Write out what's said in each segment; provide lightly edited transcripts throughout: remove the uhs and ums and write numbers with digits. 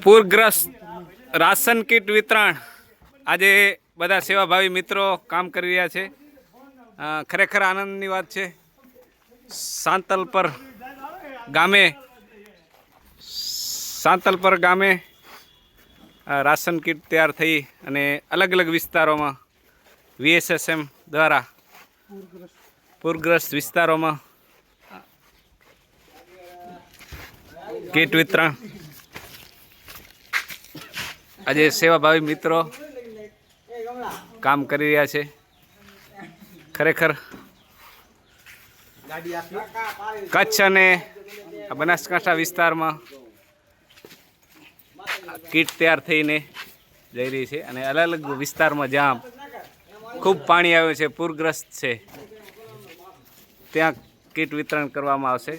પૂરગ્રસ્ત ration kit વિતરણ આજે બધા સેવાભાવી મિત્રો કામ કરી રહ્યા છે। ખરેખર આનંદની વાત છે। સાંતલપર ગામે રાશન કીટ તૈયાર થઈ અને અલગ અલગ વિસ્તારોમાં VSSM દ્વારા પૂરગ્રસ્ત વિસ્તારોમાં કીટ વિતરણ આજે સેવાભાવી મિત્રો કામ કરી રહ્યા છે। ખરેખર કચ્છ અને બનાસકાંઠા વિસ્તારમાં કીટ તૈયાર થઈને જઈ રહી છે અને અલગ અલગ વિસ્તારમાં જ્યાં ખૂબ પાણી આવ્યું છે, પૂરગ્રસ્ત છે, ત્યાં કીટ વિતરણ કરવામાં આવશે।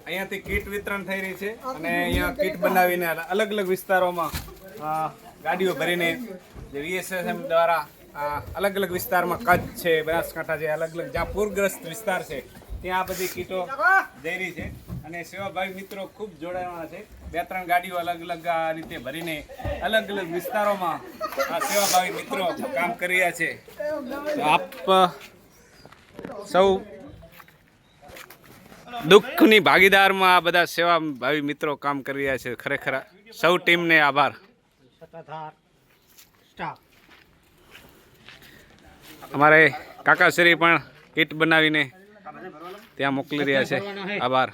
અહીંયાથી કીટ વિતરણ થઈ રહી છે અને અહીંયા કીટ બનાવીને અલગ અલગ વિસ્તારોમાં ગાડીઓ ભરીને જે VSSM દ્વારા અલગ અલગ વિસ્તારમાં કચ્છ છે, બનાસકાંઠા છે, અલગ અલગ જ્યાં પૂરગ્રસ્ત વિસ્તાર છે ત્યાં આ બધી કીટો જઈ રહી છે અને સેવાભાવી મિત્રો ખૂબ જોડાવાના છે। 2-3 ગાડીઓ અલગ અલગ રીતે ભરીને અલગ અલગ વિસ્તારોમાં આ સેવાભાવી મિત્રો કામ કરી રહ્યા છે। આપ સૌ દુઃખની ભાગીદારમાં આ બધા સેવાભાવી મિત્રો કામ કરી રહ્યા છે। ખરેખર સૌ ટીમને આભાર। અમારે કાકાશ્રી પણ કીટ બનાવીને ત્યાં મોકલી રહ્યા છે, આભાર।